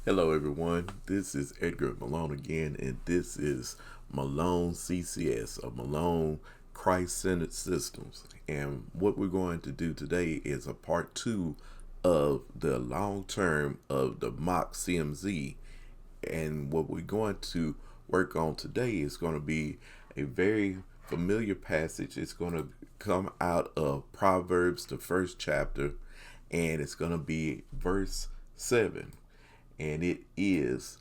Hello, everyone. This is Edgar Malone again, and this is Malone CCS, or Malone Christ Centered Systems. And what we're going to do today is a part two of the long term of the MOC-CMZ. And what we're going to work on today is going to be a very familiar passage. It's going to come out of Proverbs, the first chapter, and it's going to be verse 7. And it is,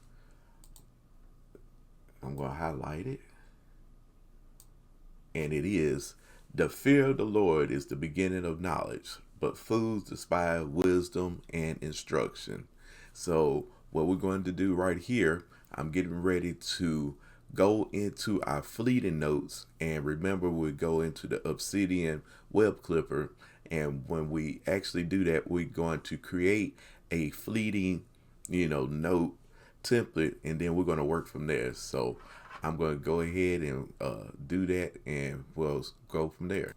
I'm going to highlight it, and it is, the fear of the Lord is the beginning of knowledge, but fools despise wisdom and instruction. So what we're going to do right here, I'm getting ready to go into our fleeting notes, and remember we go into the Obsidian web clipper, and when we actually do that, we're going to create a fleeting note template, and then we're going to work from there. So I'm going to go ahead and do that, and we'll go from there.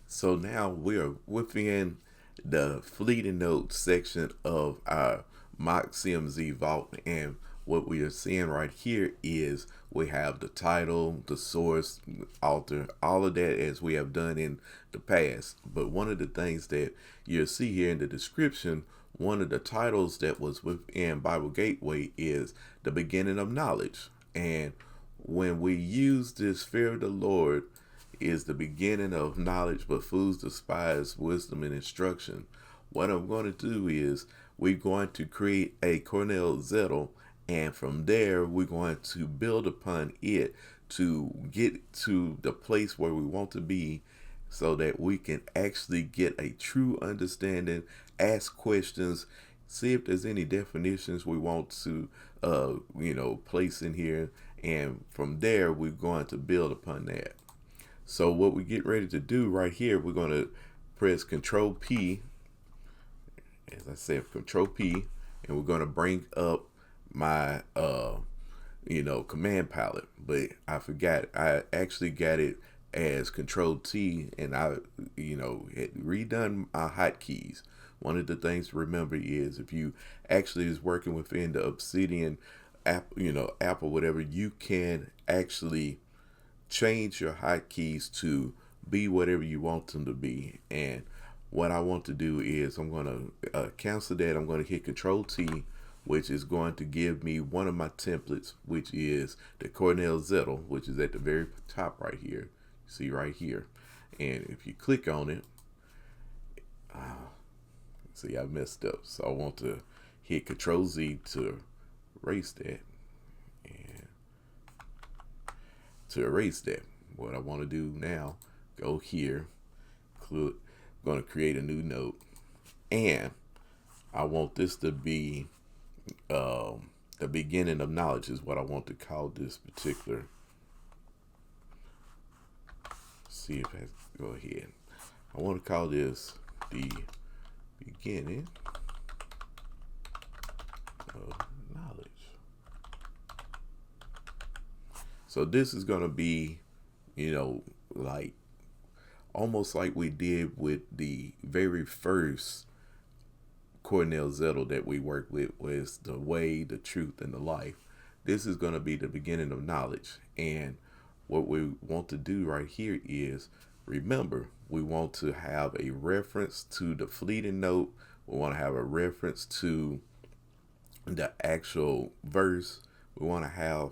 So now we're within the fleeting note section of our MOC-CMZ Vault, and what we are seeing right here is we have the title, the source, author, all of that as we have done in the past. But one of the things that you'll see here in the description, one of the titles that was within Bible Gateway is the beginning of knowledge. And when we use this fear of the Lord is the beginning of knowledge, but fools despise wisdom and instruction. What I'm going to do is we're going to create a Cornell-Zettle, and from there we're going to build upon it to get to the place where we want to be, so that we can actually get a true understanding, ask questions, see if there's any definitions we want to place in here, and from there we're going to build upon that. So what we get ready to do right here, we're going to press Control P, as I said, Control P, and we're going to bring up my command palette. But I forgot, I actually got it as Control T, and I had redone my hotkeys. One of the things to remember is if you actually is working within the Obsidian app, app or whatever, you can actually change your hotkeys to be whatever you want them to be. And what I want to do is I'm going to cancel that. I'm going to hit Control T, which is going to give me one of my templates, which is the Cornell-Zettle, which is at the very top right here. See right here. And if you click on it, see, I messed up. So I want to hit Control Z to erase that. And to erase that, what I want to do now, go here, I'm going to create a new note, and I want this to be the beginning of knowledge is what I want to call this particular. See if I go ahead. I want to call this the beginning of knowledge. So this is going to be, like almost like we did with the very first Cornell-Zettle that we worked with, was the way, the truth, and the life. This is going to be the beginning of knowledge. And what we want to do right here is, remember, we want to have a reference to the fleeting note. We want to have a reference to the actual verse. We want to have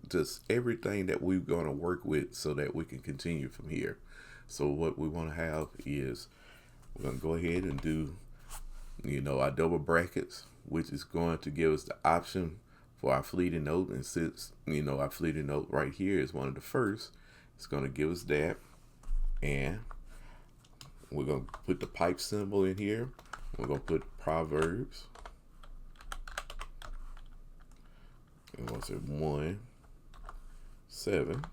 just everything that we're going to work with so that we can continue from here. So what we want to have is, we're going to go ahead and do our double brackets, which is going to give us the option for our fleeting note. And since our fleeting note right here is one of the first, it's going to give us that. And we're going to put the pipe symbol in here. We're going to put Proverbs, and we'll say 1:7.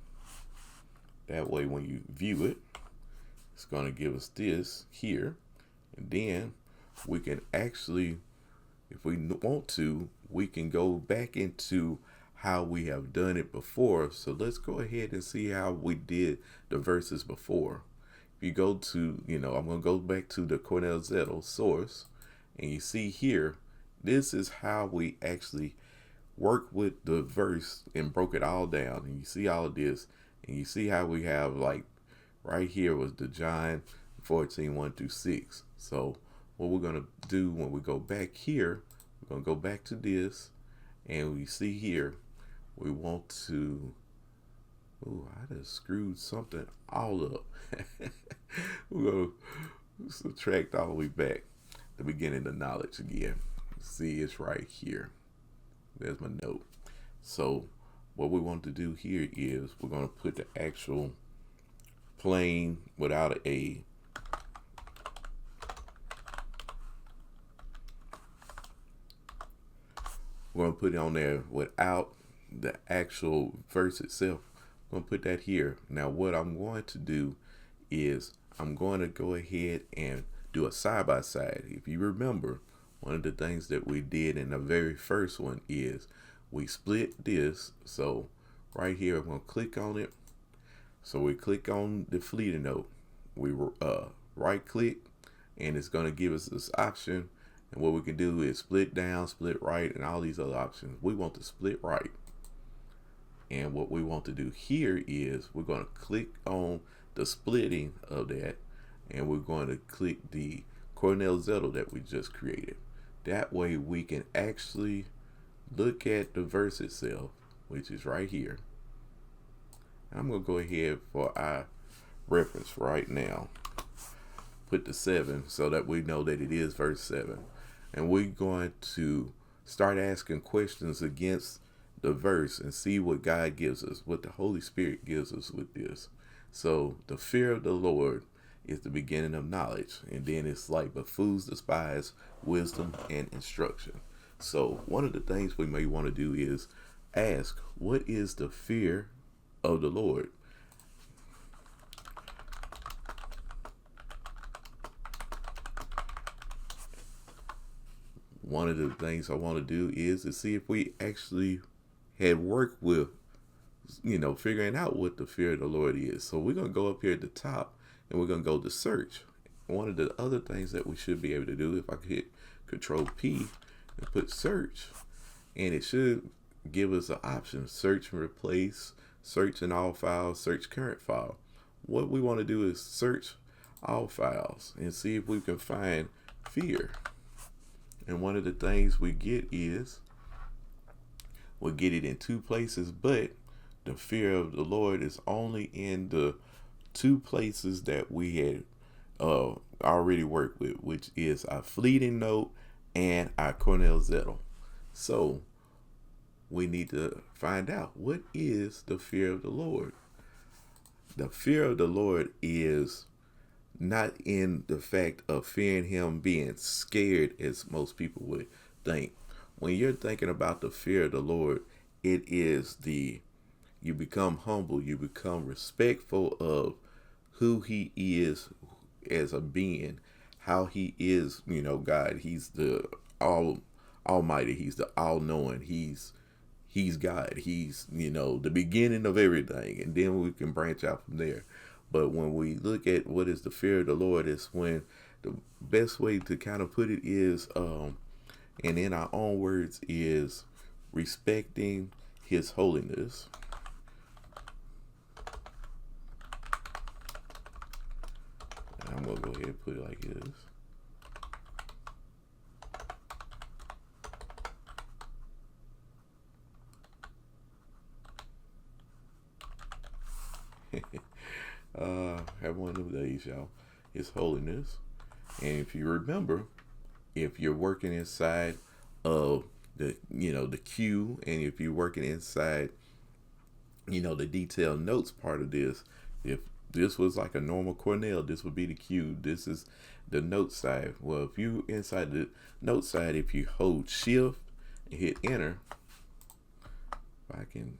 That way when you view it, it's going to give us this here. And then we can actually, if we want to, we can go back into how we have done it before. So let's go ahead and see how we did the verses before. If you go to, I'm going to go back to the Cornell-Zettle source, and you see here, This is how we actually work with the verse and broke it all down. And you see all of this, and you see how we have, like, right here was the John 14, 1 through 6. So what we're going to do when we go back here, we're going to go back to this, and we see here, we want to, oh, I just screwed something all up. We're going to subtract all the way back, the beginning of knowledge again. See, it's right here. There's my note. So what we want to do here is we're going to put the actual plain without a we're going to put it on there without the actual verse itself. I'm going to put that here. Now what I'm going to do is I'm going to go ahead and do a side by side. If you remember, one of the things that we did in the very first one is we split this. So right here, I'm going to click on it. So we click on the fleeting note. We right click, and it's going to give us this option. And what we can do is split down, split right, and all these other options. We want to split right. And what we want to do here is we're going to click on the splitting of that, and we're going to click the Cornell-Zettle that we just created. That way we can actually look at the verse itself, which is right here. I'm going to go ahead for our reference right now. Put the 7 so that we know that it is verse 7. And we're going to start asking questions against the verse and see what God gives us, what the Holy Spirit gives us with this. So the fear of the Lord is the beginning of knowledge. And then it's like, but fools despise wisdom and instruction. So one of the things we may want to do is ask, what is the fear of the Lord? One of the things I want to do is to see if we actually had worked with, figuring out what the fear of the Lord is. So we're going to go up here at the top, and we're going to go to search. One of the other things that we should be able to do, if I could hit Control P and put search, and it should give us an option: search and replace, search in all files, search current file. What we want to do is search all files and see if we can find fear. And one of the things we get is we'll get it in 2 places, but the fear of the Lord is only in the 2 places that we had already worked with, which is our fleeting note and our Cornell-Zettle. So we need to find out, what is the fear of the Lord? The fear of the Lord is not in the fact of fearing him, being scared, as most people would think. When you're thinking about the fear of the Lord, it is you become humble, you become respectful of who he is as a being, how he is, God. He's the almighty, he's the all-knowing, he's God, he's, the beginning of everything, and then we can branch out from there. But when we look at what is the fear of the Lord, is when the best way to kind of put it is, and in our own words, is respecting his holiness. And I'm going to go ahead and put it like this. Have one of those days, y'all. His holiness. And if you remember, if you're working inside of the queue, and if you're working inside the detailed notes part of this, if this was like a normal Cornell, this would be the queue. This is the note side. Well, if you inside the note side, if you hold shift and hit enter, if I can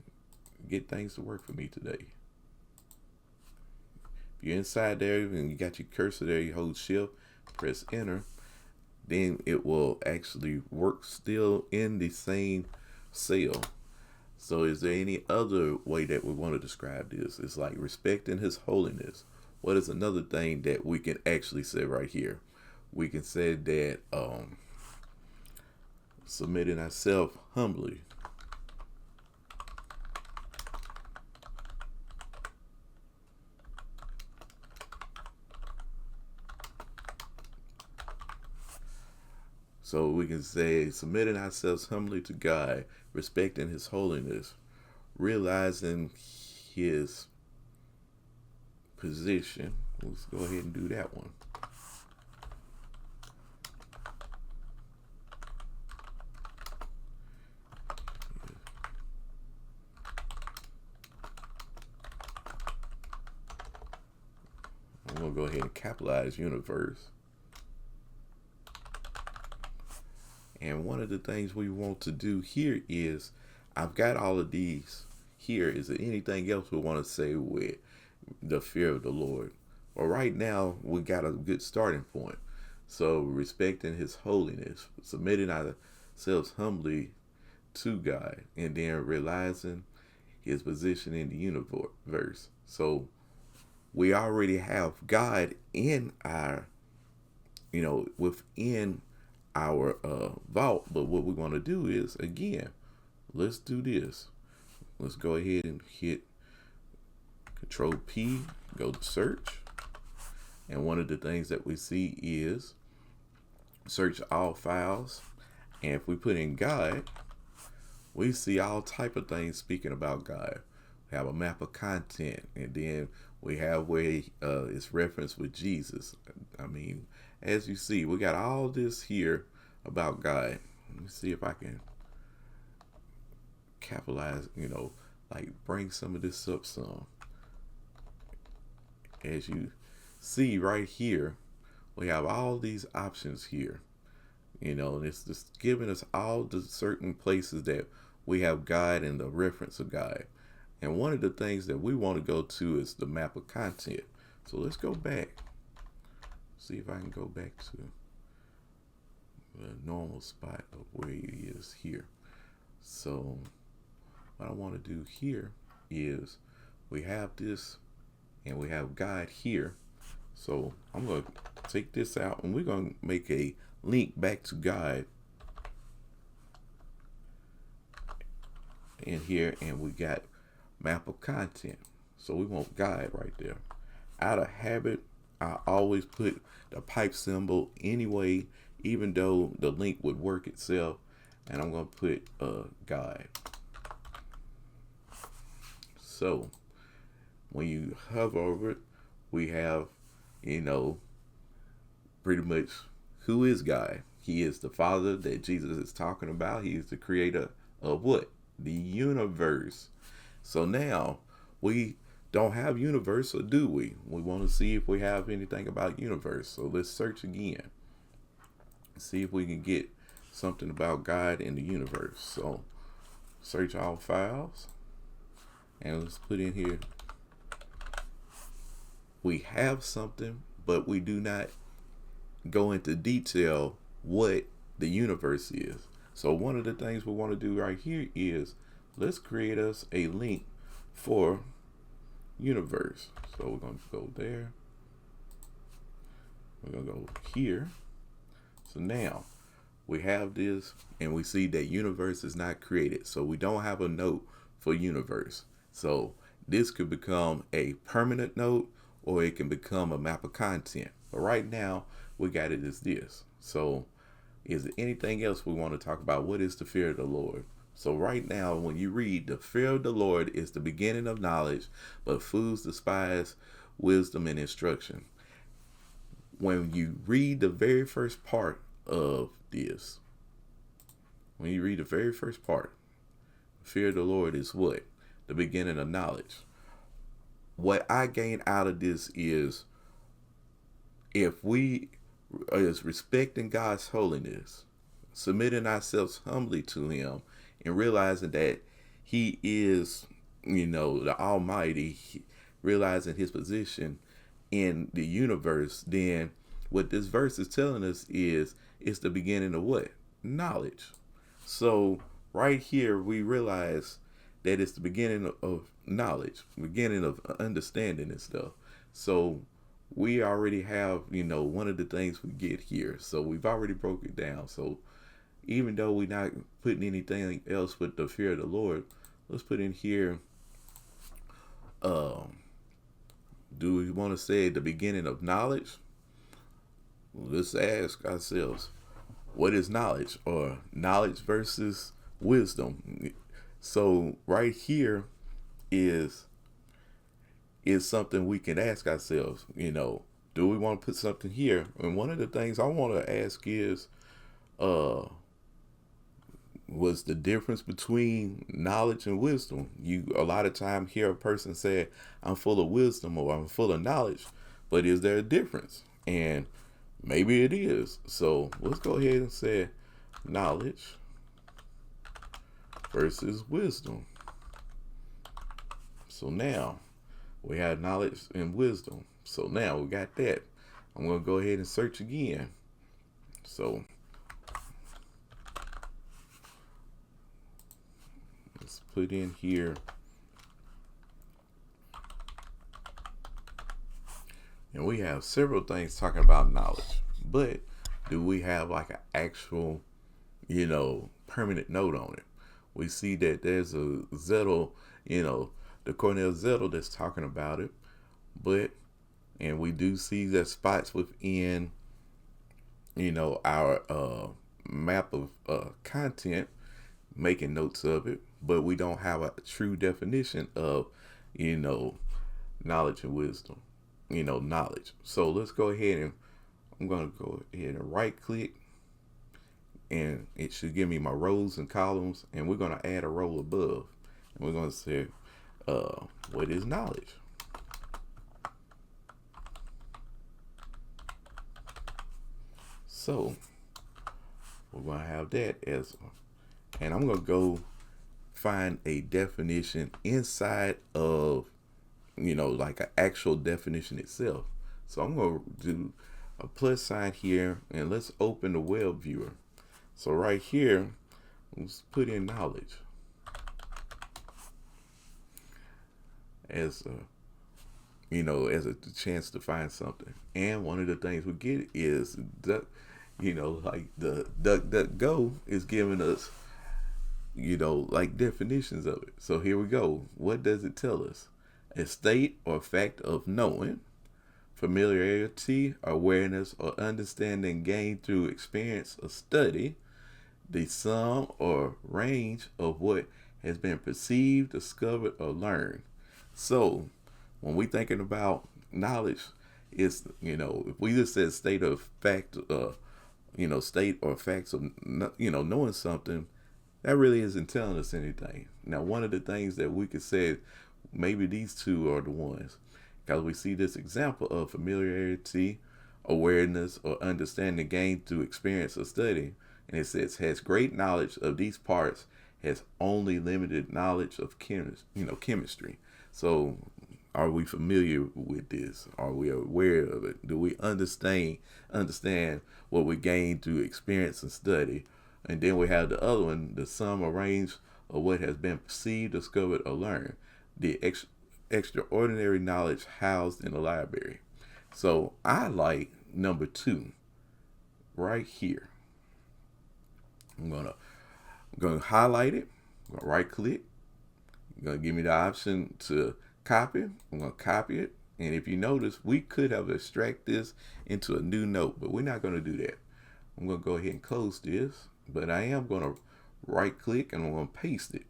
get things to work for me today. You're inside there and you got your cursor there, you hold shift, press enter, then it will actually work still in the same cell. So is there any other way that we want to describe this? It's like respecting his holiness. What is another thing that we can actually say right here? We can say that submitting ourselves humbly. So we can say, submitting ourselves humbly to God, respecting His holiness, realizing His position. Let's go ahead and do that one. I'm going to go ahead and capitalize universe. And one of the things we want to do here is, I've got all of these here. Is there anything else we want to say with the fear of the Lord? Well, right now, we got a good starting point. So, respecting His holiness, submitting ourselves humbly to God, and then realizing His position in the universe. So, we already have God in our, within our vault. But what we want to do is, again, let's do this. Let's go ahead and hit Control P, go to search. And one of the things that we see is search all files. And if we put in God, we see all type of things speaking about God. We have a map of content, and then we have where it's referenced with Jesus. I mean, as you see, we got all this here about God. Let me see if I can capitalize, like bring some of this up some. As you see right here, we have all these options here. And it's just giving us all the certain places that we have God and the reference of God. And one of the things that we want to go to is the map of content. So let's go back. See if I can go back to the normal spot of where he is here. So what I want to do here is we have this and we have God here. So I'm going to take this out and we're going to make a link back to God in here, and we got map of content. So we want God right there. Out of habit, I always put the pipe symbol anyway, even though the link would work itself. And I'm going to put God. So when you hover over it, we have, pretty much who is God. He is the Father that Jesus is talking about. He is the creator of what? The universe. So now we don't have universe, or do we? We want to see if we have anything about universe. So let's search again. See if we can get something about God in the universe. So search all files. And let's put in here. We have something, but we do not go into detail what the universe is. So one of the things we want to do right here is let's create us a link for universe. So we're going to go there. We're going to go here. So now we have this and we see that universe is not created. So we don't have a note for universe. So this could become a permanent note, or it can become a map of content. But right now we got it as this. So is there anything else we want to talk about? What is the fear of the Lord? So right now, when you read, the fear of the Lord is the beginning of knowledge, but fools despise wisdom and instruction. When you read the very first part of this, the fear of the Lord is what? The beginning of knowledge. What I gain out of this is, if we is respecting God's holiness, submitting ourselves humbly to Him, and realizing that He is, the Almighty, realizing His position in the universe, then what this verse is telling us is it's the beginning of what? Knowledge. So right here we realize that it's the beginning of knowledge, beginning of understanding and stuff. So we already have, one of the things we get here. So we've already broke it down. So even though we're not putting anything else with the fear of the Lord, let's put in here, do we want to say the beginning of knowledge? Let's ask ourselves, what is knowledge, or knowledge versus wisdom? So right here is something we can ask ourselves, do we want to put something here? And one of the things I want to ask is, was the difference between knowledge and wisdom? You a lot of time hear a person say, I'm full of wisdom or I'm full of knowledge, but is there a difference? And maybe it is. So let's go ahead and say knowledge versus wisdom. So now we have knowledge and wisdom. So now we got that. I'm going to go ahead and search again. So let's put in here. And we have several things talking about knowledge. But do we have like an actual, permanent note on it? We see that there's a Zettle, the Cornell-Zettle that's talking about it. And we do see that spots within, our map of content making notes of it, but we don't have a true definition of, knowledge and wisdom, knowledge. So let's go ahead and I'm going to go ahead and right click, and it should give me my rows and columns, and we're going to add a row above, and we're going to say, what is knowledge? So we're going to have that as, and I'm going to go find a definition inside of, like an actual definition itself. So I'm going to do a plus sign here, and let's open the web viewer. So right here, let's put in knowledge as a, as a chance to find something. And one of the things we get is like the DuckDuckGo is giving us, like definitions of it. So here we go. What does it tell us? A state or fact of knowing, familiarity, awareness, or understanding gained through experience or study, the sum or range of what has been perceived, discovered, or learned. So when we thinking about knowledge, it's, if we just said state of fact, state or facts of, knowing something, that really isn't telling us anything. Now, one of the things that we could say, maybe these two are the ones, because we see this example of familiarity, awareness, or understanding gained through experience or study. And it says, has great knowledge of these parts, has only limited knowledge of chemistry. So are we familiar with this? Are we aware of it? Do we understand what we gain through experience and study? And then we have the other one, the sum or range of what has been perceived, discovered, or learned. The extraordinary knowledge housed in the library. So I like number 2 right here. I'm gonna highlight it. I'm gonna right click. You're gonna give me the option to copy. I'm gonna copy it. And if you notice, we could have extracted this into a new note, but we're not gonna do that. I'm gonna go ahead and close this, but I am gonna right click and I'm gonna paste it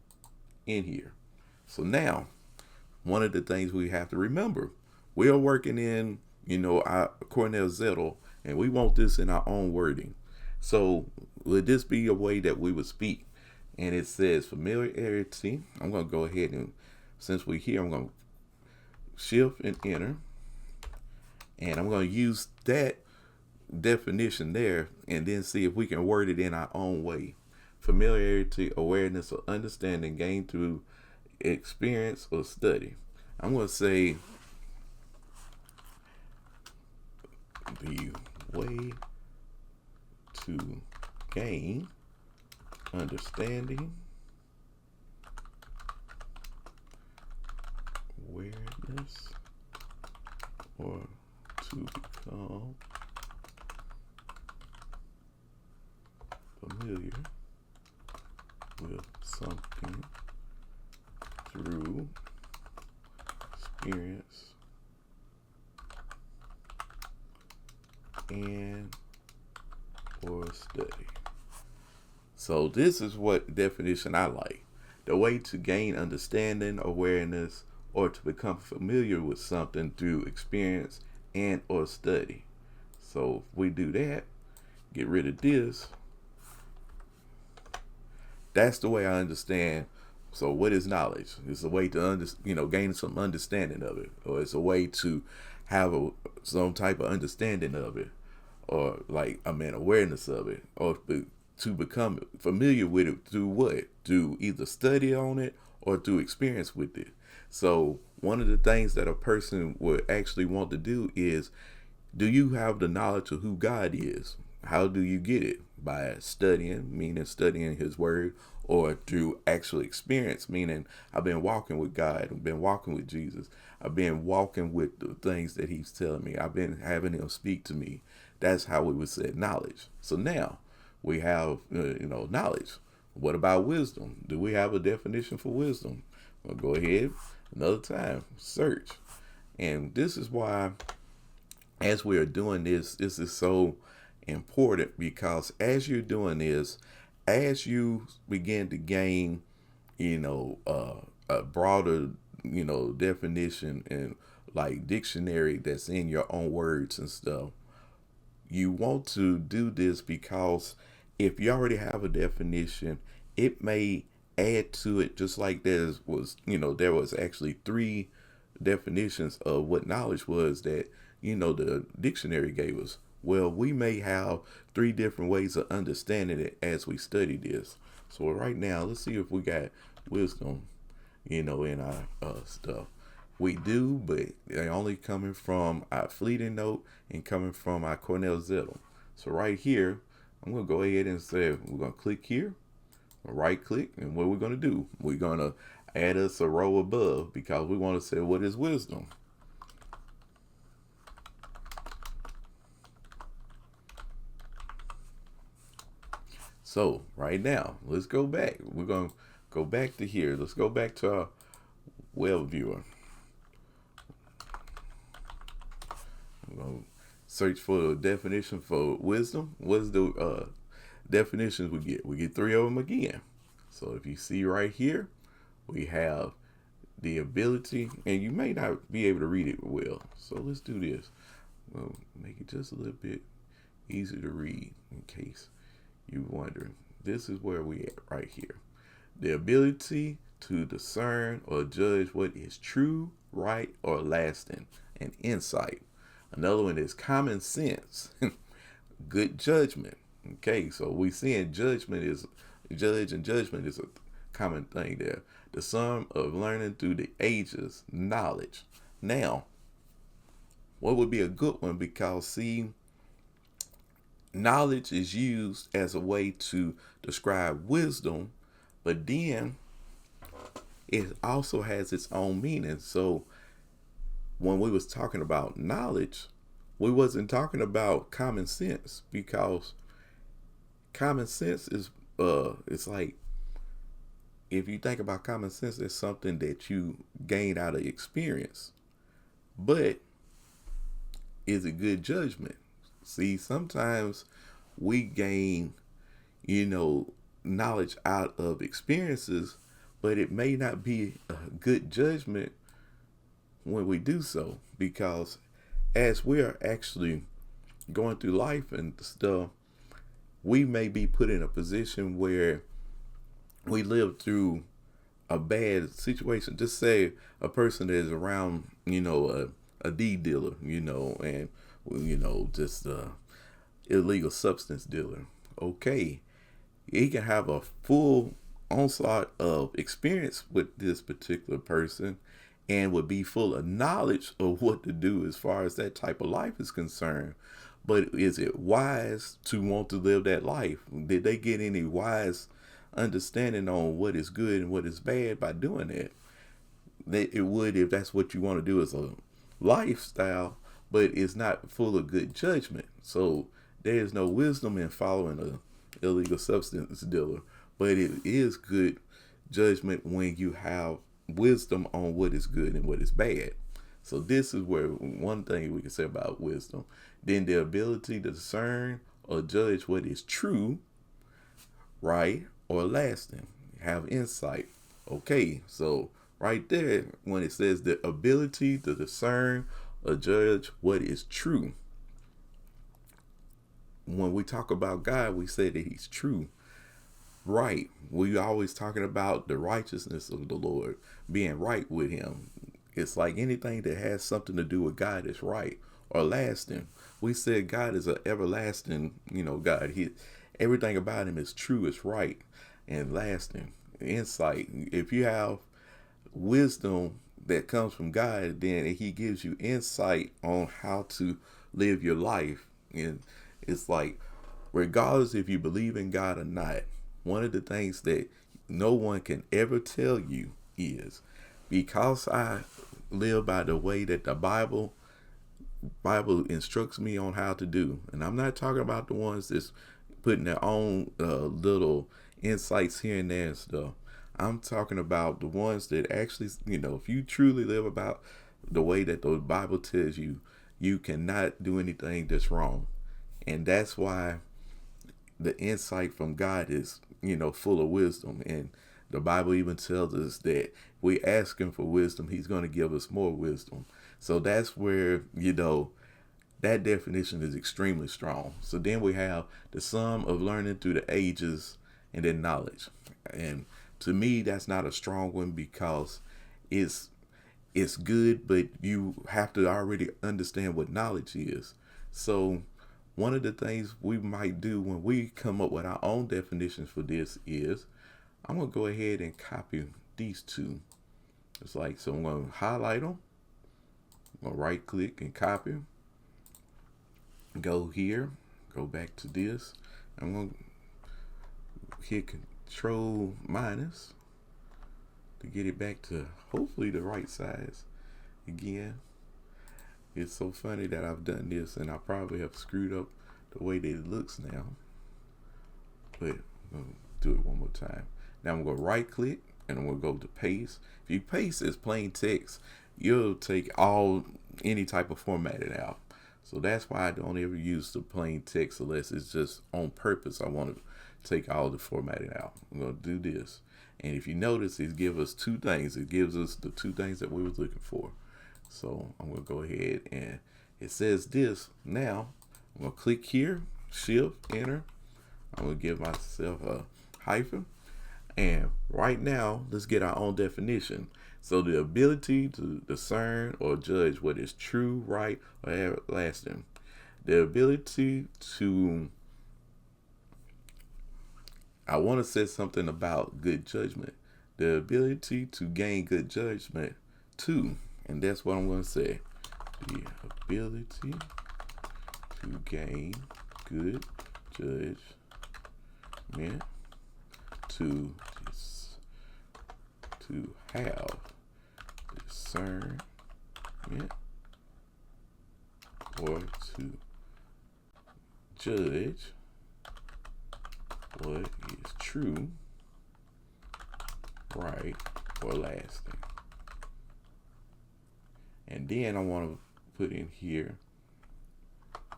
in here. So now, one of the things we have to remember, we are working in, our Cornell-Zettle, and we want this in our own wording. So would this be a way that we would speak? And it says familiarity. I'm going to go ahead and, since we're here, I'm going to shift and enter. And I'm going to use that definition there and then see if we can word it in our own way. Familiarity, awareness, or understanding gained through experience or study. I'm going to say the way to gain understanding, awareness, or to become familiar something through experience and or study. So this is what definition I like. The way to gain understanding, awareness, or to become familiar with something through experience and or study. So if we do that, get rid of this. That's the way I understand. So what is knowledge? It's a way to gain some understanding of it, or it's a way to have some type of understanding of it, or awareness of it, or to become familiar with it through what? Through either study on it or through experience with it. So one of the things that a person would actually want to do is, do you have the knowledge of who God is? How do you get it? By studying, meaning studying his word, or through actual experience, meaning I've been walking with God, I've been walking with Jesus, I've been walking with the things that he's telling me, I've been having him speak to me. That's how we would say knowledge. So now we have knowledge. What about wisdom? Do we have a definition for wisdom? Well, go ahead, another time, search. And this is why, as we are doing this is so important, because as you're doing this, as you begin to gain, a broader, definition and like dictionary that's in your own words and stuff, you want to do this because if you already have a definition, it may add to it, just like there was actually 3 definitions of what knowledge was that, the dictionary gave us. Well, we may have 3 different ways of understanding it as we study this. So right now, let's see if we got wisdom, in our stuff. We do, but they're only coming from our fleeting note and coming from our Cornell-Zettle. So right here, I'm going to go ahead and say, we're going to click here, right click, and what we're going to do, we're going to add us a row above, because we want to say, what is wisdom? So right now, let's go back. We're going to go back to here. Let's go back to our web viewer. I'm going to search for a definition for wisdom. What's the definitions we get? We get 3 of them again. So if you see right here, we have the ability, and you may not be able to read it well. So let's do this. We'll make it just a little bit easier to read in case you're wondering. This is where we at right here. The ability to discern or judge what is true, right, or lasting, and insight. Another one is common sense, good judgment. Okay, so we seeing judgment is a common thing there. The sum of learning through the ages, knowledge. Now, what would be a good one? Because see, knowledge is used as a way to describe wisdom, but then it also has its own meaning. So when we was talking about knowledge, we wasn't talking about common sense, because common sense is it's like, if you think about common sense, it's something that you gain out of experience. But is it good judgment? See, sometimes we gain, knowledge out of experiences, but it may not be a good judgment when we do so, because as we are actually going through life and stuff, we may be put in a position where we live through a bad situation. Just say a person that is around, a D dealer, and just illegal substance dealer. Okay, he can have a full onslaught of experience with this particular person and would be full of knowledge of what to do as far as that type of life is concerned. But is it wise to want to live that life? Did they get any wise understanding on what is good and what is bad by doing that? It would, if that's what you want to do as a lifestyle, but it's not full of good judgment. So there is no wisdom in following a illegal substance dealer, but it is good judgment when you have wisdom on what is good and what is bad. So this is where one thing we can say about wisdom. Then the ability to discern or judge what is true, right, or lasting. Have insight. Okay, so right there, when it says the ability to discern or judge what is true. When we talk about God, we say that he's true. Right. We always talking about the righteousness of the Lord, being right with him. It's like anything that has something to do with God is right or lasting. We said God is an everlasting, God. Everything about him is true, is right, and lasting. Insight. If you have wisdom that comes from God, then he gives you insight on how to live your life. And it's like, regardless if you believe in God or not, one of the things that no one can ever tell you is, because I live by the way that the Bible instructs me on how to do. And I'm not talking about the ones that's putting their own little insights here and there and stuff. I'm talking about the ones that actually, if you truly live about the way that the Bible tells you, you cannot do anything that's wrong. And that's why the insight from God is, full of wisdom. And the Bible even tells us that we ask him for wisdom, he's going to give us more wisdom. So that's where, that definition is extremely strong. So then we have the sum of learning through the ages and then knowledge. And to me, that's not a strong one, because it's good, but you have to already understand what knowledge is. So one of the things we might do when we come up with our own definitions for this is, I'm going to go ahead and copy these two. It's like, so I'm going to highlight them. I'm going to right click and copy. Go here, go back to this. I'm going to hit Control minus to get it back to hopefully the right size again. It's so funny that I've done this and I probably have screwed up the way that it looks now. But I'm going to do it one more time. Now I'm going to right click and I'm going to go to paste. If you paste as plain text, you'll take any type of formatting out. So that's why I don't ever use the plain text unless it's just on purpose. I want to take all the formatting out. I'm going to do this. And if you notice, it gives us two things. It gives us the two things that we were looking for. So I'm going to go ahead and it says this. Now I'm going to click here, shift, enter. I'm going to give myself a hyphen. And right now, let's get our own definition. So the ability to discern or judge what is true, right, or everlasting. The ability to, I want to say something about good judgment. The ability to gain good judgment too. And that's what I'm going to say. The ability to gain good judgment to have discernment or to judge what is true, right, or lasting. And then I want to put in here,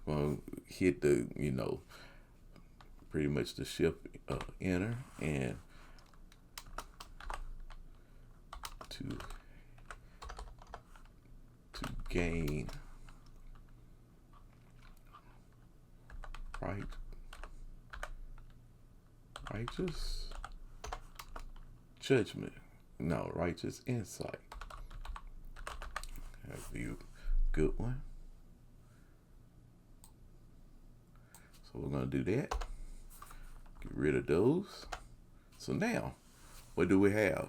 I'm going to hit the, pretty much the shift enter and to gain righteous judgment. No, righteous insight. That'd be a good one. So we're going to do that. Get rid of those. So now, what do we have?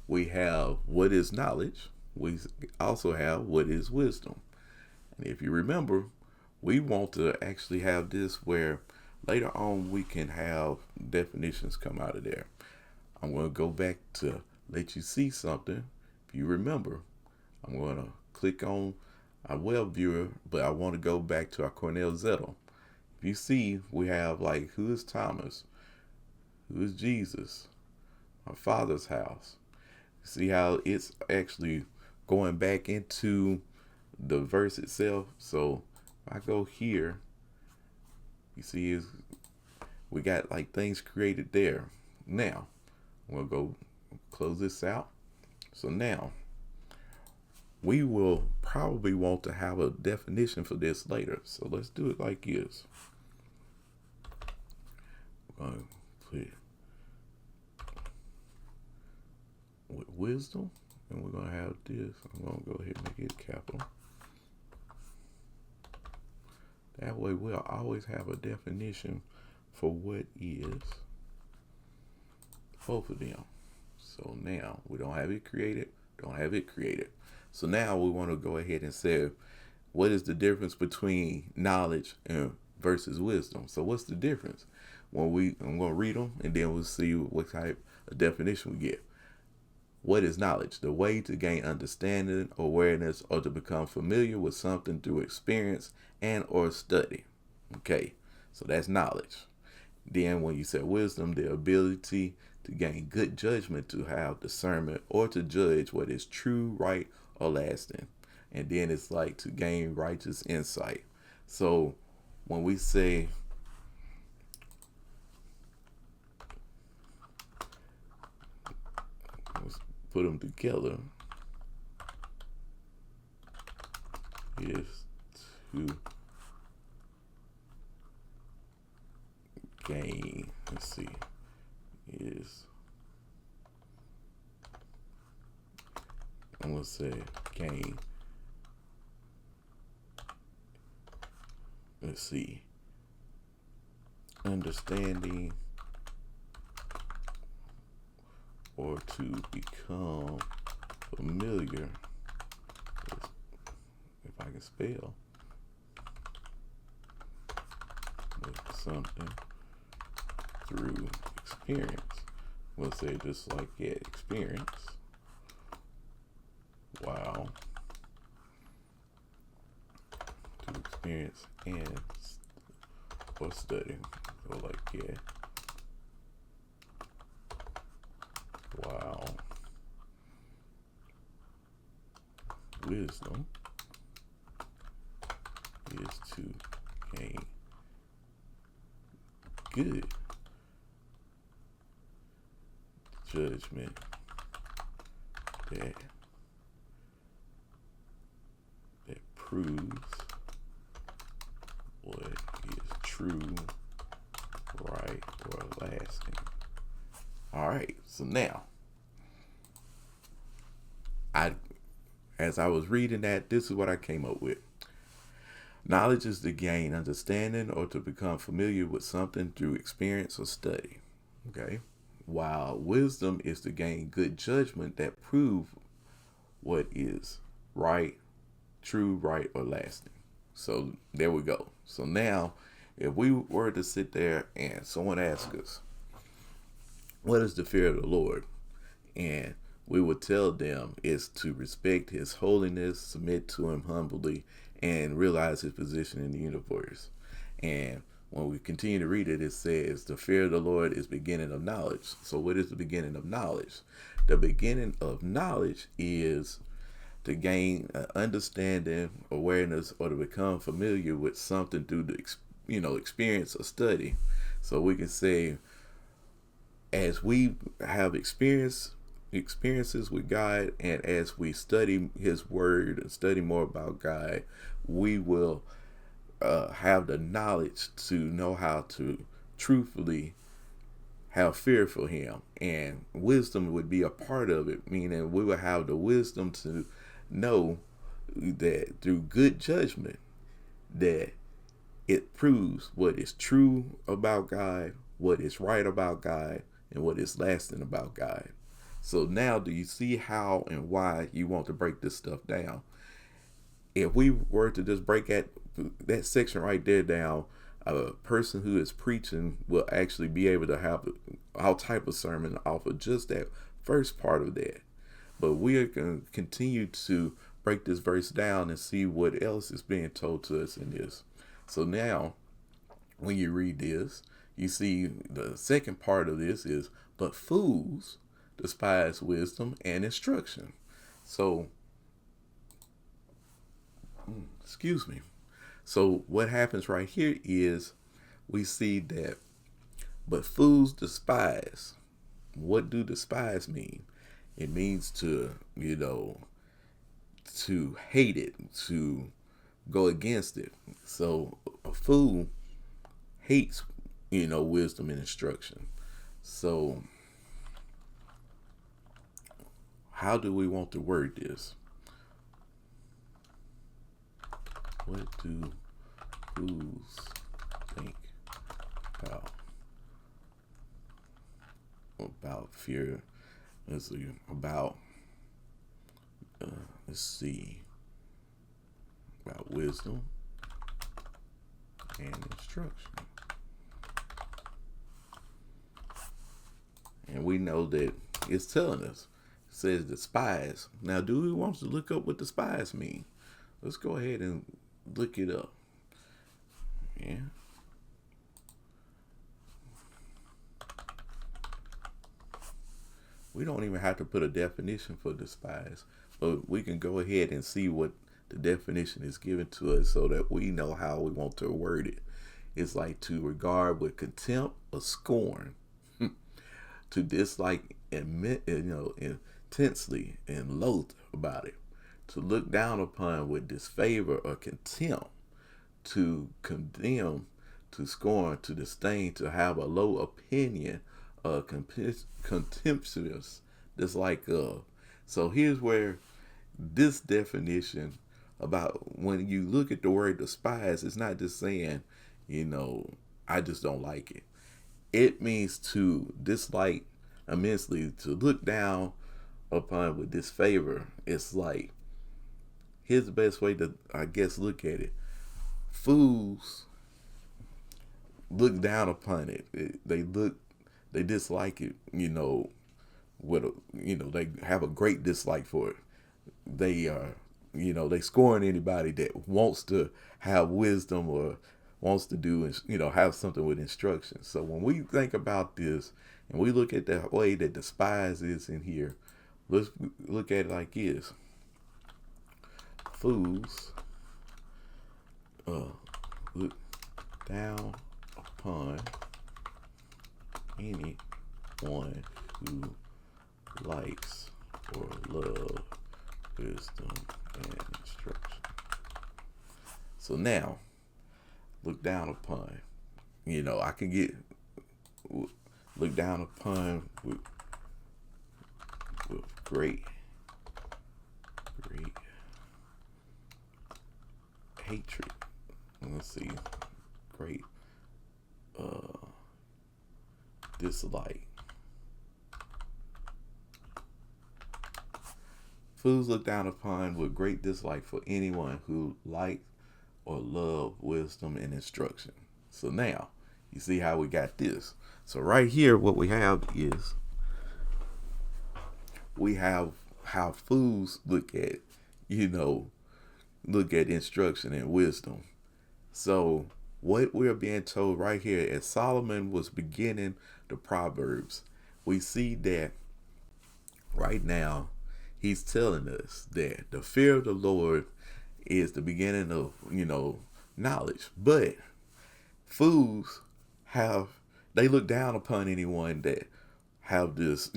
We have what is knowledge. We also have what is wisdom. And if you remember, we want to actually have this where later on we can have definitions come out of there. I'm going to go back to let you see something. If you remember, I'm going to click on our web viewer, but I want to go back to our Cornell-Zettle. If you see, we have like, who is Thomas? Who is Jesus? our Father's house. See how it's actually going back into the verse itself. So if I go here, you see is we got like things created there. Now we'll go close this out. So now we will probably want to have a definition for this later. So let's do it like this. We're going to put with wisdom, and we're going to have this. I'm going to go ahead and make it capital. That way we'll always have a definition for what is both of them. So now we don't have it created, don't have it created. So now we want to go ahead and say, what is the difference between knowledge and versus wisdom? So what's the difference? I'm going to read them, and then we'll see what type of definition we get. What is knowledge? The way to gain understanding, awareness, or to become familiar with something through experience and or study. Okay, so that's knowledge. Then when you say wisdom, the ability to gain good judgment, to have discernment, or to judge what is true, right, or lasting. And then it's like to gain righteous insight. So when we say let's put them together, is to gain, let's see, is, I'm going to say gain, let's see, understanding, or to become familiar, if I can spell, with something through experience. We'll say just like that, experience. Wow. To experience and or study. So like that. Wow. Wisdom is to gain good judgment that proves what is true, right, or lasting. All right, so now as I was reading that, this is what I came up with. Knowledge is to gain understanding or to become familiar with something through experience or study. Okay. While wisdom is to gain good judgment that prove what is right, true, right, or lasting. So there we go. So now if we were to sit there and someone asks us, what is the fear of the Lord? And we would tell them is to respect his holiness, submit to him humbly, and realize his position in the universe. And when we continue to read it, it says the fear of the Lord is beginning of knowledge. So what is the beginning of knowledge? The beginning of knowledge is to gain understanding, awareness, or to become familiar with something through the experience or study. So we can say, as we have experiences with God, and as we study his word and study more about God, we will have the knowledge to know how to truthfully have fear for him. And wisdom would be a part of it, meaning we will have the wisdom to know that through good judgment that it proves what is true about God, what is right about God, and what is lasting about God. So now do you see how and why you want to break this stuff down? If we were to just break that section right there down, a person who is preaching will actually be able to have all type of sermon off of just that first part of that. But we are going to continue to break this verse down and see what else is being told to us in this. So now, when you read this, you see the second part of this is, but fools despise wisdom and instruction. So, excuse me. So what happens right here is we see that, but fools despise. What do despise mean? It means to, to hate it, to go against it. So a fool hates, wisdom and instruction. So how do we want to word this? What do fools think about fear? Let's see, about wisdom and instruction. And we know that it's telling us, it says despise. Now, do we want to look up what despise mean? Let's go ahead and look it up. Yeah. We don't even have to put a definition for despise, but we can go ahead and see what the definition is given to us so that we know how we want to word it. It's like to regard with contempt or scorn, to dislike intensely and loathe about it, to look down upon with disfavor or contempt, to condemn, to scorn, to disdain, to have a low opinion, contemptuous, dislike of. So here's where this definition about, when you look at the word despise, it's not just saying, I just don't like it. It means to dislike immensely, to look down upon with disfavor. It's like, here's the best way to, I guess, look at it. Fools look down upon it. They dislike it, they have a great dislike for it. They are, they scorn anybody that wants to have wisdom or wants to do, have something with instruction. So when we think about this and we look at the way that despise is in here, let's look at it like this. Fools look down upon anyone who likes or loves wisdom and instruction. So now, look down upon, I can get look down upon with great hatred. Let's see, great dislike. Fools look down upon with great dislike for anyone who likes or love wisdom and instruction. So now, you see how we got this. So right here, what we have is, we have how fools look at, instruction and wisdom. So what we're being told right here, as Solomon was beginning the Proverbs, we see that right now he's telling us that the fear of the Lord is the beginning of, knowledge. But fools they look down upon anyone that have this,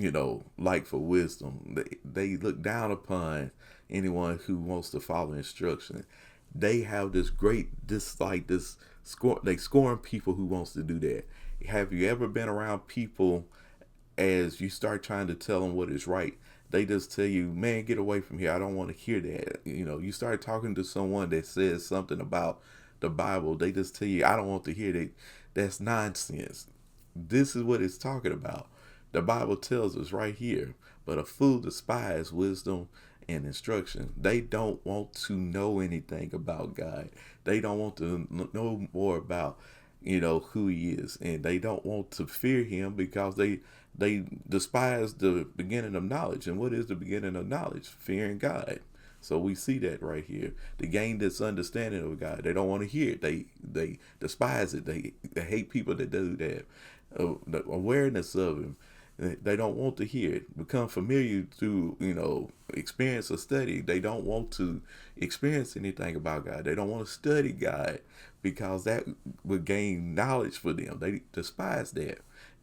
like for wisdom. They look down upon anyone who wants to follow instruction. They have this great dislike, this scorn. They scorn people who wants to do that. Have you ever been around people, as you start trying to tell them what is right, they just tell you, man, get away from here. I don't want to hear that. You start talking to someone that says something about the Bible, they just tell you, I don't want to hear that. That's nonsense. This is what it's talking about. The Bible tells us right here, but a fool despises wisdom and instruction. They don't want to know anything about God. They don't want to know more about, who he is. And they don't want to fear him because they despise the beginning of knowledge. And what is the beginning of knowledge? Fearing God. So we see that right here. To gain this understanding of God, they don't want to hear it. They despise it. They hate people that do that. The awareness of him. They don't want to hear it. Become familiar through, experience or study. They don't want to experience anything about God. They don't want to study God because that would gain knowledge for them. They despise that.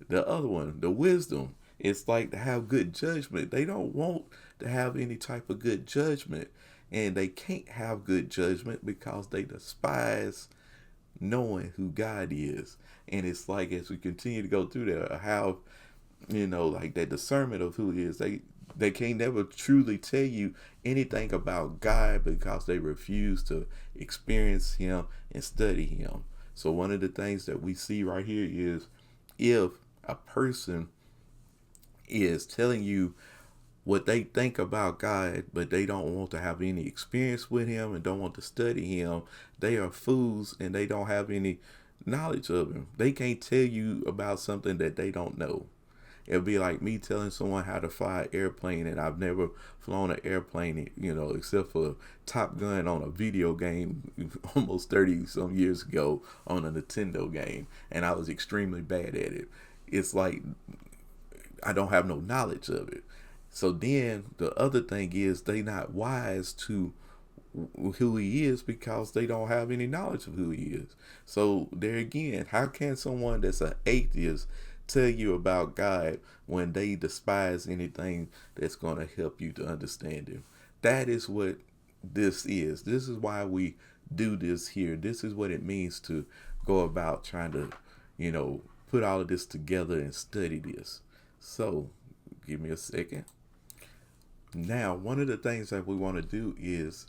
The other one, the wisdom, it's like to have good judgment. They don't want to have any type of good judgment. And they can't have good judgment because they despise knowing who God is. And it's like as we continue to go through that, how like that discernment of who he is, they can't never truly tell you anything about God because they refuse to experience him and study him. So one of the things that we see right here is if a person is telling you what they think about God, but they don't want to have any experience with him and don't want to study him, they are fools and they don't have any knowledge of him. They can't tell you about something that they don't know. It'd be like me telling someone how to fly an airplane, and I've never flown an airplane, except for Top Gun on a video game almost 30 some years ago on a Nintendo game, and I was extremely bad at it. It's like I don't have no knowledge of it. So then the other thing is they not wise to who he is because they don't have any knowledge of who he is. So there again, how can someone that's an atheist tell you about God when they despise anything that's going to help you to understand him? That is what this is. This is why we do this here. This is what it means to go about trying to, put all of this together and study this. So give me a second. Now, one of the things that we want to do is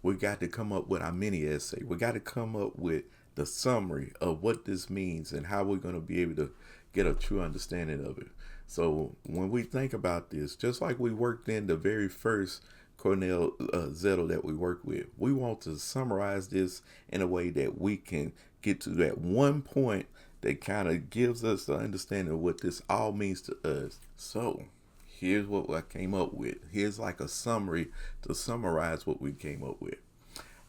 we got to come up with our mini essay. We got to come up with the summary of what this means and how we're going to be able to get a true understanding of it. So when we think about this, just like we worked in the very first Cornell-Zettle that we worked with, we want to summarize this in a way that we can get to that one point that kind of gives us the understanding of what this all means to us. So here's what I came up with. Here's like a summary to summarize what we came up with.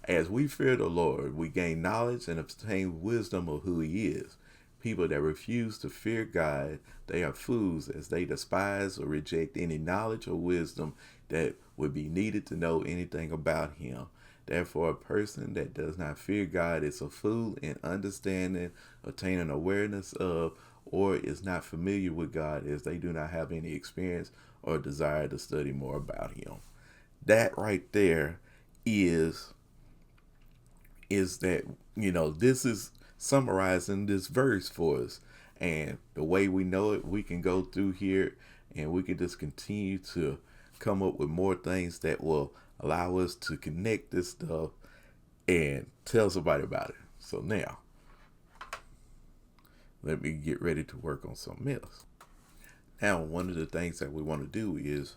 As we fear the Lord, we gain knowledge and obtain wisdom of who he is. People that refuse to fear God, they are fools, as they despise or reject any knowledge or wisdom that would be needed to know anything about him. Therefore, a person that does not fear God is a fool in understanding, attaining awareness of, or is not familiar with God, as they do not have any experience or desire to study more about him. That right there is that, this is summarizing this verse for us. And the way we know it, we can go through here and we can just continue to come up with more things that will allow us to connect this stuff and tell somebody about it. So now, let me get ready to work on something else. Now, one of the things that we want to do is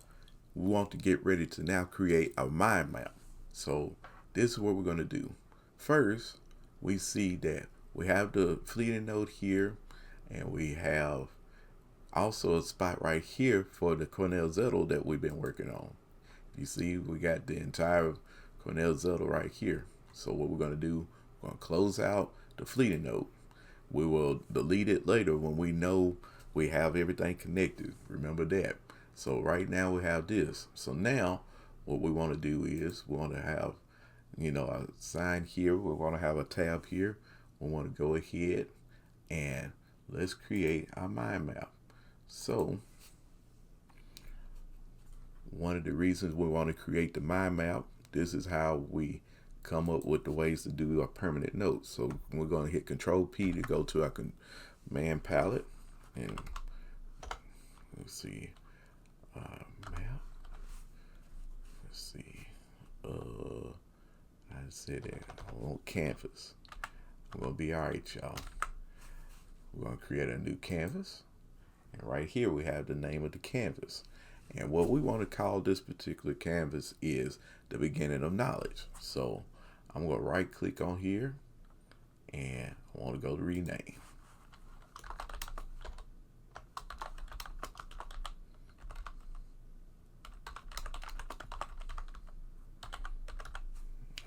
we want to get ready to now create a mind map. So this is what we're going to do. First, we see that we have the fleeting node here, and we have also a spot right here for the Cornell-Zettle that we've been working on. You see, we got the entire Cornell-Zettle right here. So what we're going to do, we're going to close out the fleeting node. We will delete it later when we know we have everything connected. Remember that. So right now we have this. So now what we want to do is we want to have, a sign here. We want to have a tab here. We want to go ahead and let's create our mind map. So one of the reasons we want to create the mind map, this is how we come up with the ways to do our permanent notes. So we're going to hit Control P to go to our command palette, and let's see, map. Let's see, I said that on canvas. We're gonna be all right, y'all. We're gonna create a new canvas, and right here we have the name of the canvas. And what we want to call this particular canvas is the beginning of knowledge. So I'm going to right click on here and I want to go to rename.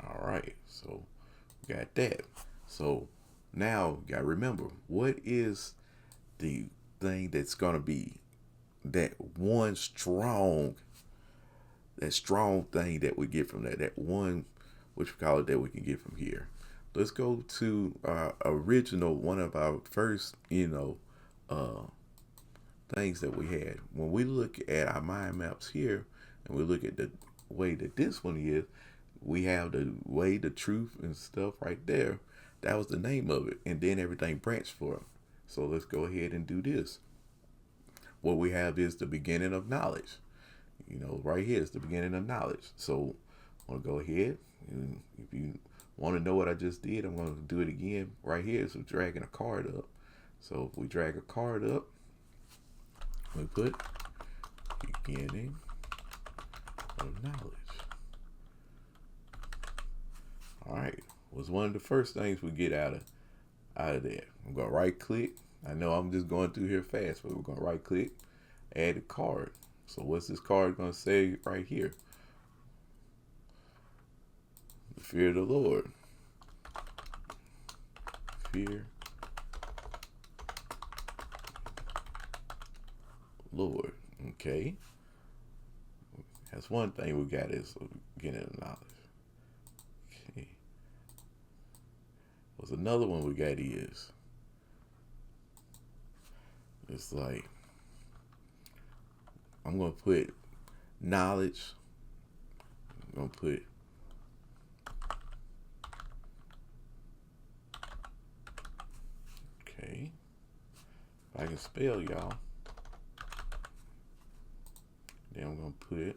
All right, so we got that. So now you got to remember, what is the thing that's going to be that strong thing that we get from that one, what you call it, that we can get from here. Let's go to our original, one of our first, things that we had. When we look at our mind maps here, and we look at the way that this one is, we have the way, the truth, and stuff right there. That was the name of it, and then everything branched for it. So let's go ahead and do this. What we have is the beginning of knowledge. Right here is the beginning of knowledge. So I'm going to go ahead, and if you want to know what I just did, I'm going to do it again right here. So dragging a card up. So if we drag a card up, we put beginning of knowledge. All right. Was one of the first things we get out of there. I'm going to right click. I know I'm just going through here fast, but we're going to right click, add a card. So what's this card going to say right here? The fear of the Lord. Fear Lord. Okay. That's one thing we got is getting knowledge. Okay. What's another one we got is, it's like, I'm going to put knowledge. I'm going to put okay. If I can spell, y'all. Then I'm going to put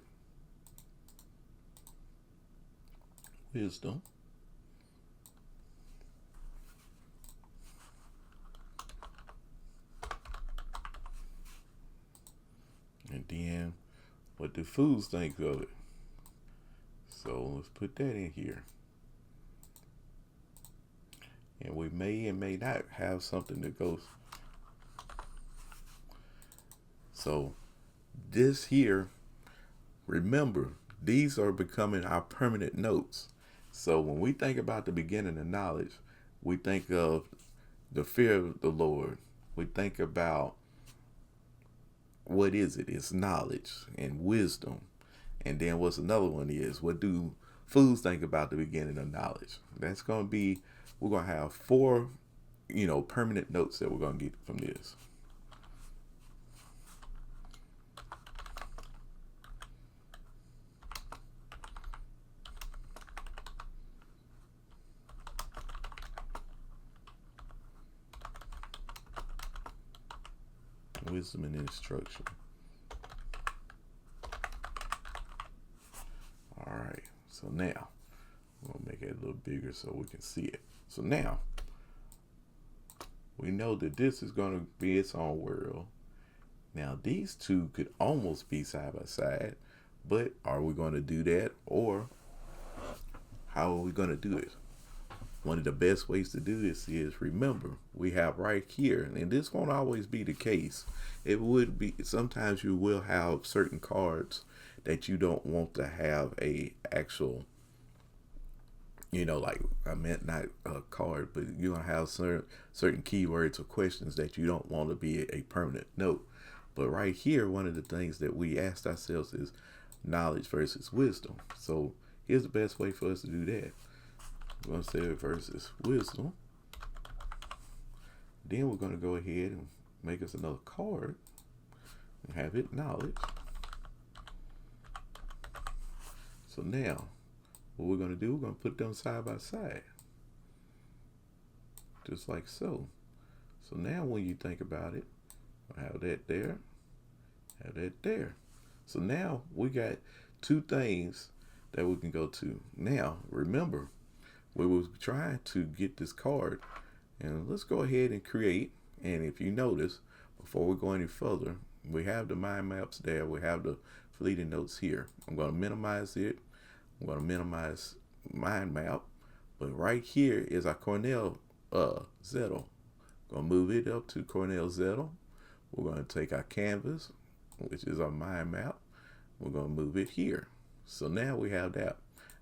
wisdom. And then what do fools think of it? So let's put that in here. And we may and may not have something that goes. So this here, remember, these are becoming our permanent notes. So when we think about the beginning of knowledge, we think of the fear of the Lord. We think about, what is it? It's knowledge and wisdom. And then what's another one is, what do fools think about the beginning of knowledge? That's going to be, we're going to have 4, permanent notes that we're going to get from this. Wisdom and instruction. All right. So now we're going to make it a little bigger so we can see it. So now we know that this is going to be its own world. Now these two could almost be side by side, but are we going to do that, or how are we going to do it? One of the best ways to do this is, remember, we have right here, and this won't always be the case. It would be, sometimes you will have certain cards that you don't want to have a actual, like, I meant not a card, but you're going to have certain keywords or questions that you don't want to be a permanent note. But right here, one of the things that we asked ourselves is knowledge versus wisdom. So here's the best way for us to do that. We're going to say it versus wisdom. Then we're going to go ahead and make us another card and have it knowledge. So now what we're going to do, we're going to put them side by side, just like so. So now when you think about it, we'll have that there, have that there. So now we got 2 things that we can go to. Now remember, we was trying to get this card, and let's go ahead and create. And if you notice, before we go any further, we have the mind maps there. We have the fleeting notes here. I'm going to minimize it. I'm going to minimize mind map, but right here is our Cornell-Zettle. Going to move it up to Cornell-Zettle. We're going to take our canvas, which is our mind map. We're going to move it here. So now we have that.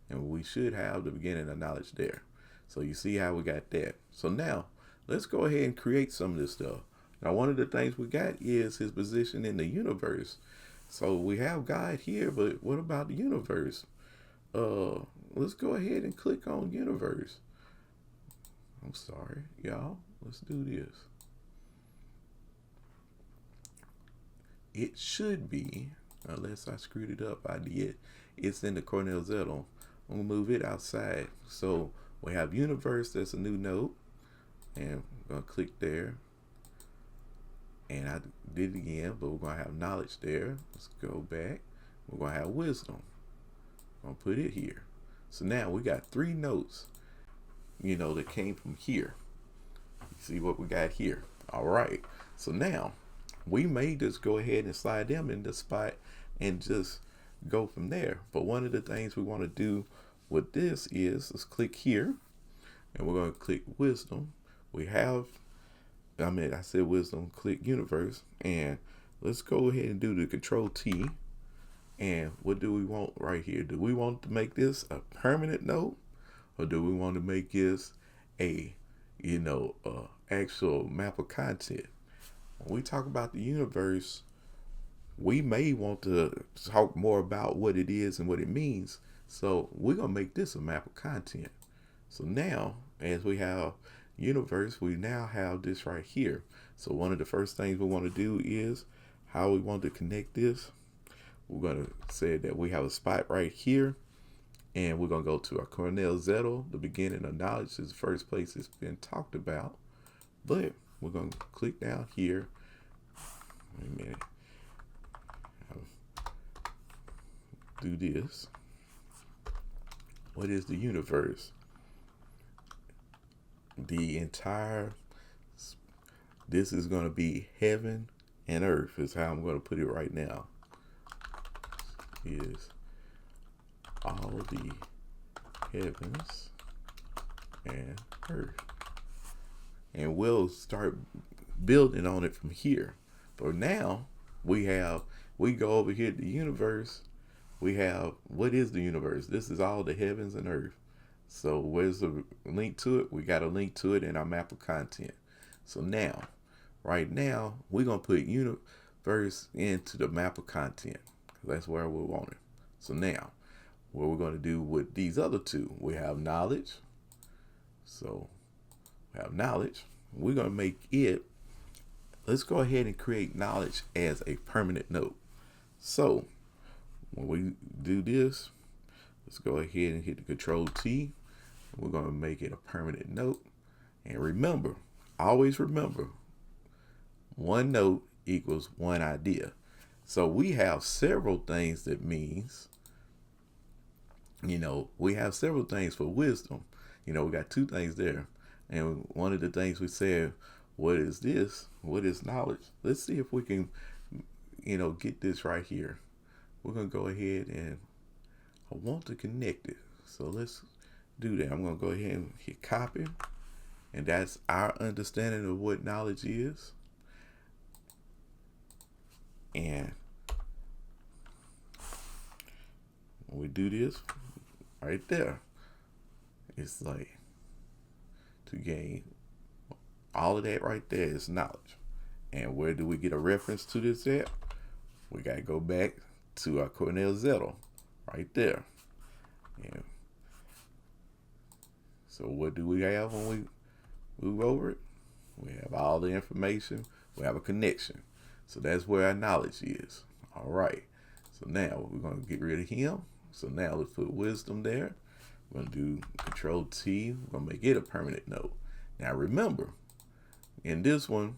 And we should have the beginning of knowledge there. So you see how we got that. So now let's go ahead and create some of this stuff. Now, one of the things we got is his position in the universe. So we have God here, but what about the universe? Let's go ahead and click on universe. I'm sorry, y'all. Let's do this. It should be, unless I screwed it up, I did. It's in the Cornell-Zettle. I'm gonna move it outside. So we have universe, that's a new node. And I'm gonna click there. And I did it again, but we're gonna have knowledge there. Let's go back. We're gonna have wisdom. I'm gonna put it here. So now we got 3 notes, that came from here. You see what we got here? All right. So now we may just go ahead and slide them in the spot and just go from there. But one of the things we want to do with this is, let's click here and we're going to click wisdom. I said wisdom, click universe, and let's go ahead and do the Control T. And what do we want right here? Do we want to make this a permanent node, or do we want to make this a actual map of content? When we talk about the universe, we may want to talk more about what it is and what it means. So we're going to make this a map of content. So now, as we have universe, we now have this right here. So one of the first things we want to do is how we want to connect this. We're going to say that we have a spot right here, and we're going to go to our Cornell-Zettle. The beginning of knowledge is the first place it's been talked about. But we're going to click down here. Wait a minute. Do this. What is the universe? This is going to be heaven and earth, is how I'm going to put it right now. Is all the heavens and earth. And we'll start building on it from here. But now we go over here to the universe. We have, what is the universe? This is all the heavens and earth. So where's the link to it? We got a link to it in our map of content. So now, right now, we're going to put universe into the map of content. That's where we want it. So now, what we're going to do with these other 2, we have knowledge. So we have knowledge. We're going to make it, let's go ahead and create knowledge as a permanent node. So when we do this, let's go ahead and hit the Control T. We're going to make it a permanent node. And remember, always remember, 1 node equals 1 idea. So we have several things that means, we have several things for wisdom. We got 2 things there. And one of the things we said, what is this? What is knowledge? Let's see if we can, get this right here. We're going to go ahead and I want to connect it. So let's do that. I'm going to go ahead and hit copy. And that's our understanding of what knowledge is. And when we do this right there, it's like to gain all of that right there is knowledge. And where do we get a reference to this at? We got to go back to our Cornell-Zettle right there. And so what do we have when we move over it? We have all the information. We have a connection. So that's where our knowledge is. All right. So now we're going to get rid of him. So now let's put wisdom there. We're going to do Control T. We're going to make it a permanent node. Now remember, in this one,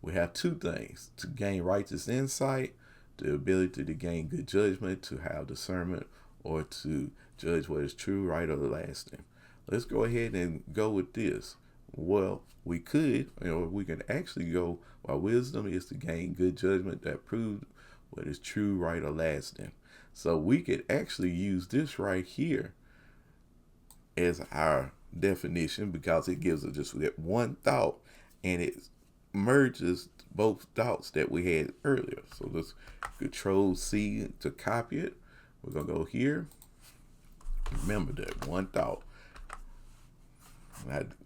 we have 2 things: to gain righteous insight, the ability to gain good judgment, to have discernment, or to judge what is true, right, or lasting. Let's go ahead and go with this. Well, we could, we can actually go, while wisdom is to gain good judgment that proves what is true, right, or lasting. So we could actually use this right here as our definition, because it gives us just that one thought and it merges both thoughts that we had earlier. So let's Control C to copy it. We're going to go here. Remember that one thought. I had to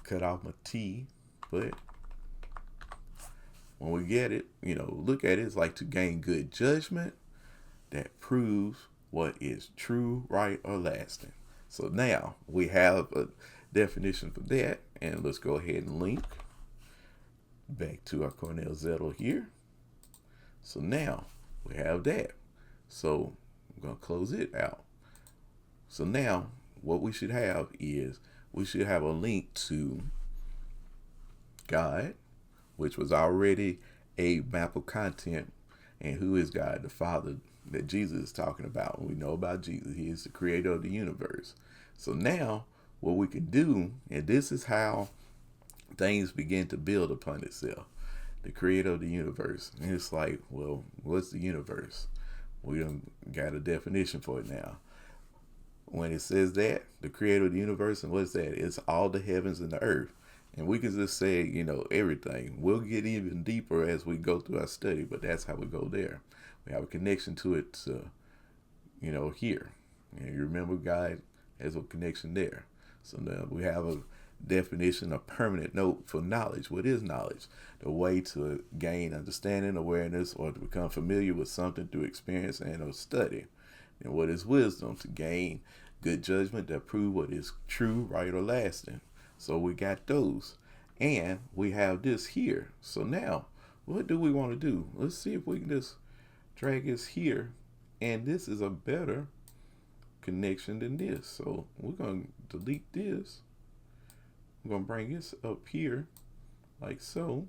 cut off my T, but when we get it, look at it, it's like to gain good judgment that proves what is true, right, or lasting. So now we have a definition for that, and let's go ahead and link back to our Cornell-Zettle here. So now we have that. So I'm going to close it out. So now what we should have is we should have a link to God, which was already a map of content. And who is God? The Father that Jesus is talking about. We know about Jesus. He is the creator of the universe. So now what we can do, and this is how things begin to build upon itself. The creator of the universe. And it's like, well, what's the universe? We done got a definition for it now. When it says that, the creator of the universe, and what's that? It's all the heavens and the earth. And we can just say, everything. We'll get even deeper as we go through our study, but that's how we go there. We have a connection to it, here. And you remember God has a connection there. So now we have a definition, a permanent note for knowledge. What is knowledge? The way to gain understanding, awareness, or to become familiar with something through experience and or study. And what is wisdom? To gain good judgment that prove what is true, right, or lasting. So we got those. And we have this here. So now, what do we want to do? Let's see if we can just drag this here. And this is a better connection than this. So we're going to delete this. I'm going to bring this up here like so.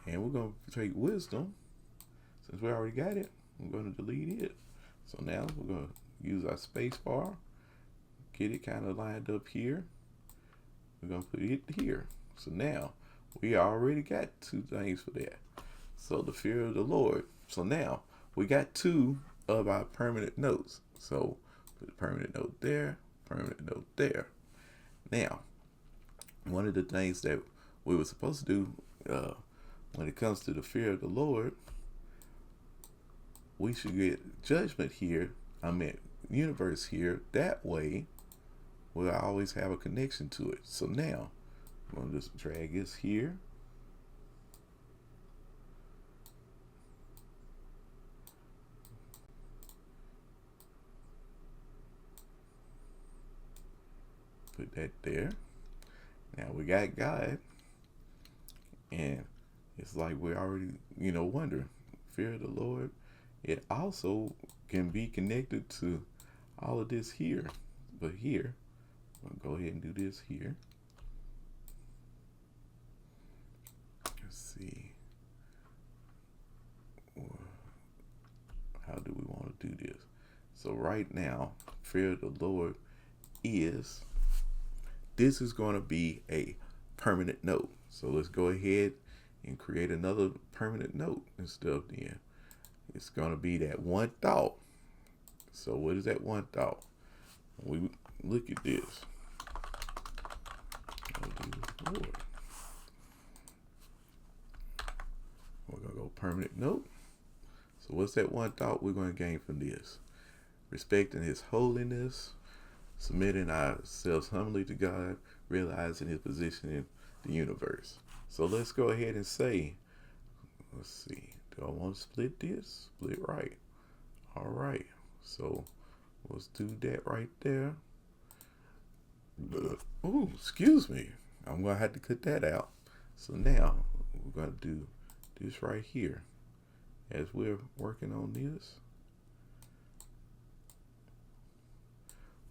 And we're going to take wisdom. Since we already got it, I'm going to delete it. So now we're going to use our space bar. Get it kind of lined up here. We're going to put it here. So now we already got two things for that. So the fear of the Lord. So now we got two of our permanent notes. So put a permanent note there, permanent note there. Now, one of the things that we were supposed to do when it comes to the fear of the Lord, we should get judgment here. Universe here. That way, we'll always have a connection to it. So now, I'm going to just drag this here. Put that there. Now we got God. And it's like we're already, wondering. Fear of the Lord. It also can be connected to all of this here. But here, I'm going to go ahead and do this here. Let's see. How do we want to do this? So right now, fear of the Lord this is going to be a permanent note. So let's go ahead and create another permanent note and stuff then. It's going to be that one thought. So what is that one thought? We look at this. Lord. We're going to go permanent note. So what's that one thought we're going to gain from this? Respecting his holiness, submitting ourselves humbly to God, realizing his position in the universe. So let's go ahead and say, let's see, do I want to split this? Split right. All right. So let's do that right there. Oh, excuse me. I'm going to have to cut that out. So now we're going to do this right here. As we're working on this,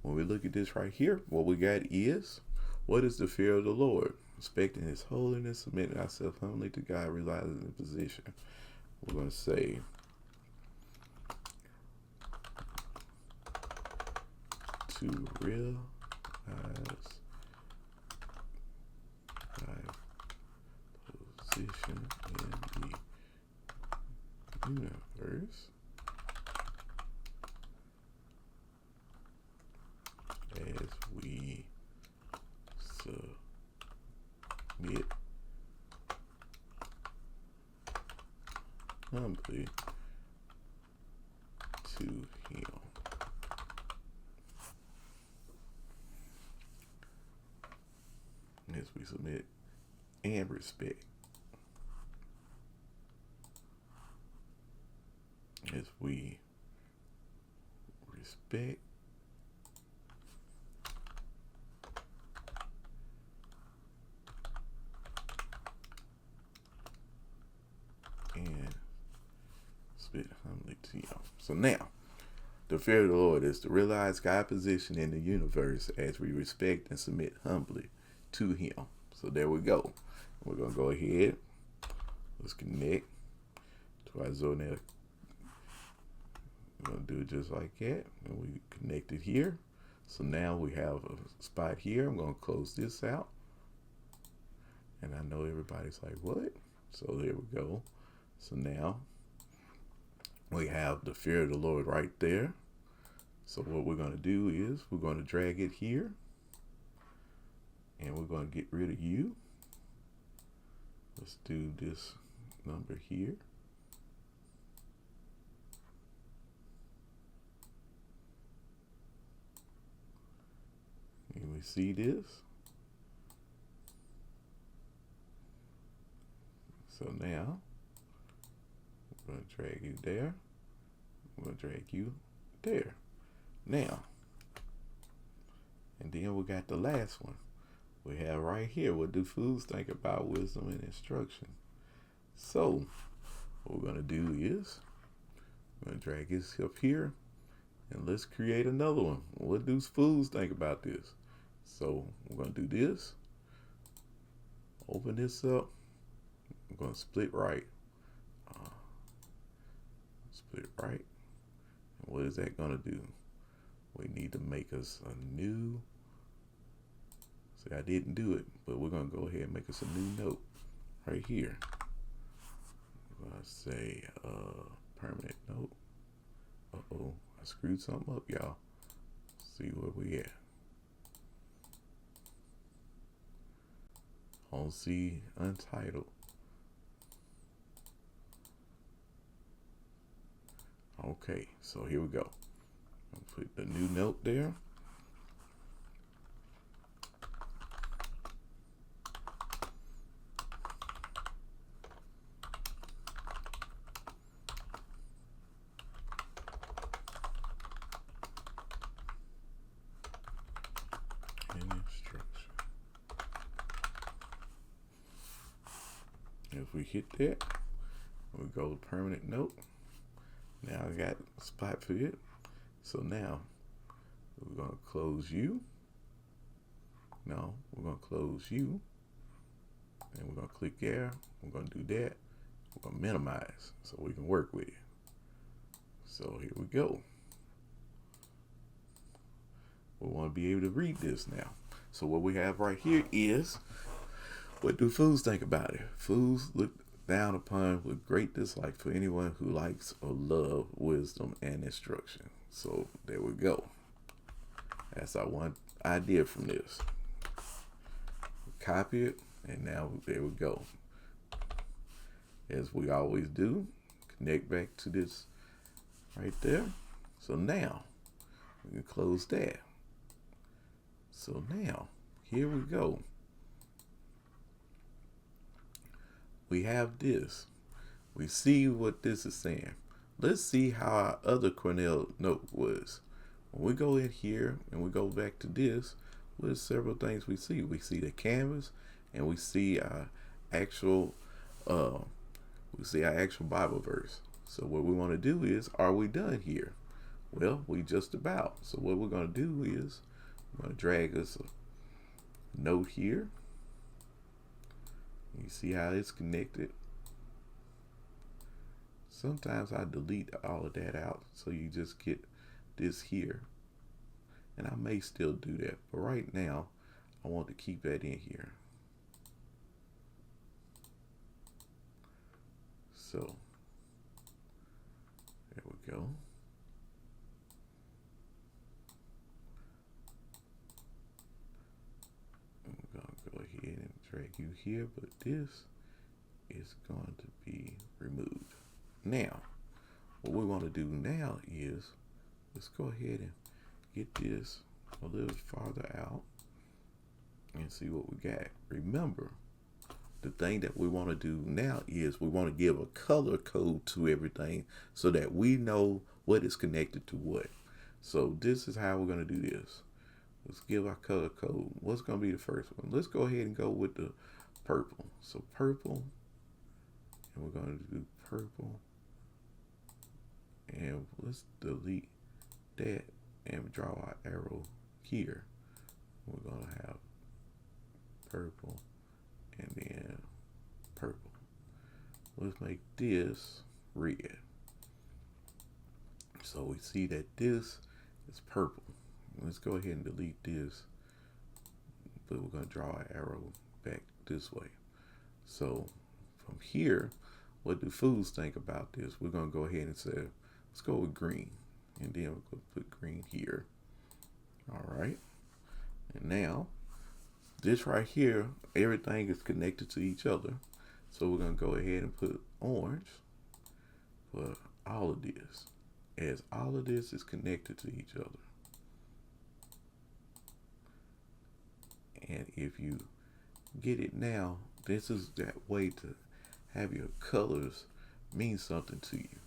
when we look at this right here, what we got is, what is the fear of the Lord? Respecting his holiness, submitting ourselves humbly to God, realizing the position. We're going to say, to realize thy position in the universe as we submit humbly to him. As we submit and respect. we respect and submit humbly to him. So now, the fear of the Lord is to realize God's position in the universe as we respect and submit humbly to him. So there we go. We're going to go ahead. Let's connect to our zone. We're going to do it just like that. And we connect it here. So now we have a spot here. I'm going to close this out. And I know everybody's like, what? So there we go. So now we have the fear of the Lord right there. So what we're going to do is we're going to drag it here. And we're going to get rid of you. Let's do this number here. And we see this. So now we're going to drag you there. We're going to drag you there. Now, and then we got the last one. We have right here, what do fools think about wisdom and instruction? So what we're going to do is we're going to drag this up here and let's create another one. What do fools think about this? So we're going to do this. Open this up. I'm going to split right. Split right. And what is that going to do? We need to make us a new. See, I didn't do it, but we're going to go ahead and make us a new note right here. I'm going to say permanent note. Uh-oh, I screwed something up, y'all. See where we at. On C, Untitled. Okay, so here we go. I'll put the new note there. If we hit that, we go to permanent note. Now I got a spot for it. So now we're going to close you. No, we're going to close you. And we're going to click there. We're going to do that. We're going to minimize so we can work with it. So here we go. We want to be able to read this now. So what we have right here is, what do fools think about it? Fools look down upon with great dislike for anyone who likes or loves wisdom and instruction. So there we go. That's our one idea from this. Copy it, and now there we go. As we always do, connect back to this right there. So now we can close that. So now here we go. We have this. We see what this is saying. Let's see how our other Cornell note was. When we go in here and we go back to this, there's several things we see. We see the canvas and we see our actual Bible verse. So what we want to do is, are we done here? Well, we just about. So what we're going to do is we're going to drag us a note here. You see how it's connected. Sometimes I delete all of that out so you just get this here. And I may still do that, but right now I want to keep that in here. So there we go. And we're going to go ahead and drag you here, but this is going to be removed. Now, what we want to do now is, let's go ahead and get this a little farther out and see what we got. Remember, the thing that we want to do now is we want to give a color code to everything so that we know what is connected to what. So this is how we're going to do this. Let's give our color code. What's going to be the first one? Let's go ahead and go with the purple. So purple, and we're going to do purple, and let's delete that and draw our arrow here. We're going to have purple and then purple. Let's make this red. So we see that this is purple. Let's go ahead and delete this, but we're going to draw an arrow back this way. So from here, what do fools think about this? We're going to go ahead and say, let's go with green. And then we're going to put green here. All right. And now, this right here, everything is connected to each other. So we're going to go ahead and put orange for all of this, as all of this is connected to each other. And if you get it now, this is that way to have your colors mean something to you.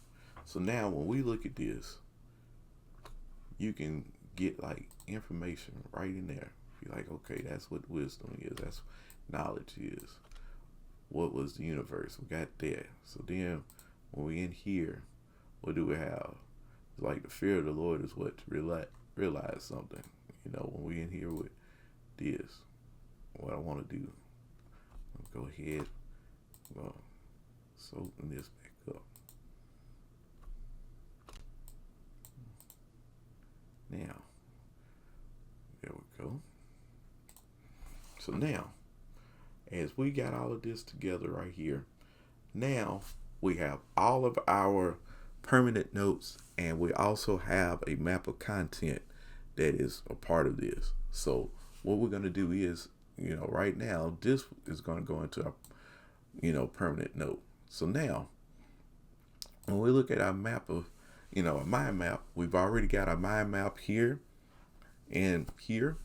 So now when we look at this, you can get like information right in there. Be like, okay, that's what wisdom is. That's what knowledge is. What was the universe? We got that. So then when we in here, what do we have? It's like the fear of the Lord is what to realize something. You know, when we in here with this, what I want to do, I'll go ahead, well, so open this back up. Now, there we go. So now, as we got all of this together right here, now we have all of our permanent notes, and we also have a map of content that is a part of this. So what we're going to do is, you know, right now, this is going to go into our, you know, permanent note. So now, when we look at our map of, you know, a mind map, we've already got our mind map here and here.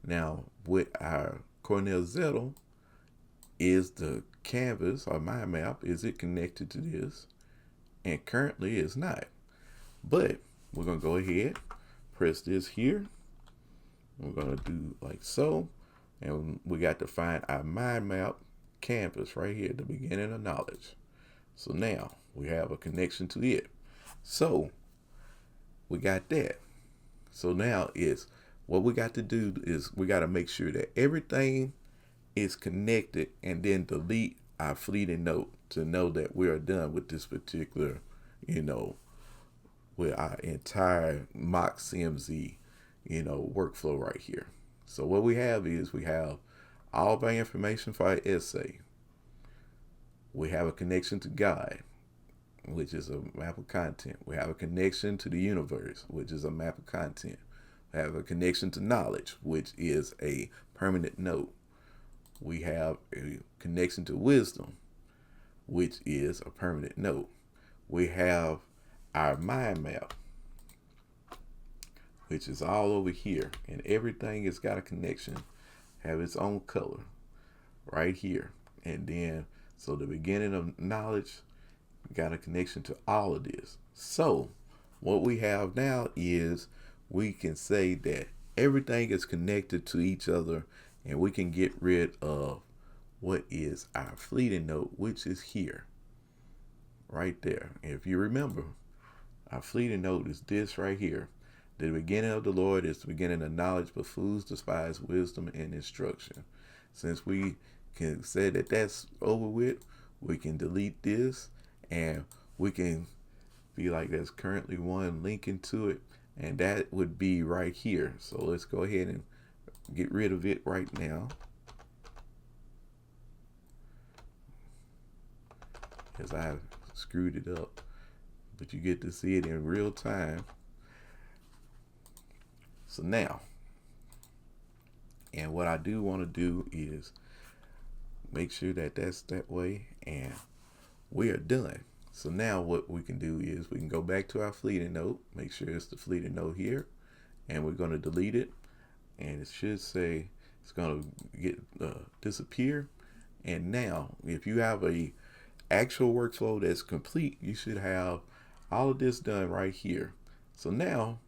Now, with our Cornell-Zettle, is the canvas or mind map, is it connected to this? And currently it's not. But we're going to go ahead, press this here. We're going to do like so. And we got to find our mind map canvas right here at the beginning of knowledge. So now we have a connection to it. So we got that. So now it's what we got to do is we got to make sure that everything is connected, and then delete our fleeting note to know that we are done with this particular, you know, with our entire MOC-CMZ, you know, workflow right here. So what we have is we have all of our information for our essay. We have a connection to God, which is a map of content. We have a connection to the universe, which is a map of content. We have a connection to knowledge, which is a permanent note. We have a connection to wisdom, which is a permanent note. We have our mind map, which is all over here, and everything has got a connection, have its own color right here. And then, so the beginning of knowledge got a connection to all of this. So what we have now is we can say that everything is connected to each other, and we can get rid of what is our fleeting note, which is here, right there. If you remember, our fleeting note is this right here. The beginning of the Lord is the beginning of knowledge, but fools despise wisdom and instruction. Since we can say that that's over with, we can delete this, and we can be like there's currently one linking to it, and that would be right here. So let's go ahead and get rid of it right now. As I screwed it up, but you get to see it in real time. So now, and what I do want to do is make sure that that's that way, and we are done. So now what we can do is we can go back to our fleeting note, make sure it's the fleeting note here, and we're going to delete it, and it should say it's going to get disappear. And now, if you have a actual workflow that's complete, you should have all of this done right here. So now,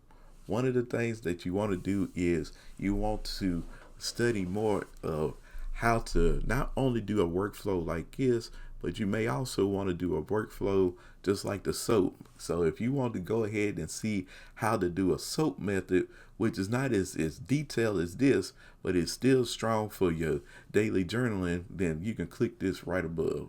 one of the things that you want to do is you want to study more of how to not only do a workflow like this, but you may also want to do a workflow just like the soap. So if you want to go ahead and see how to do a soap method, which is not as detailed as this, but it's still strong for your daily journaling, then you can click this right above.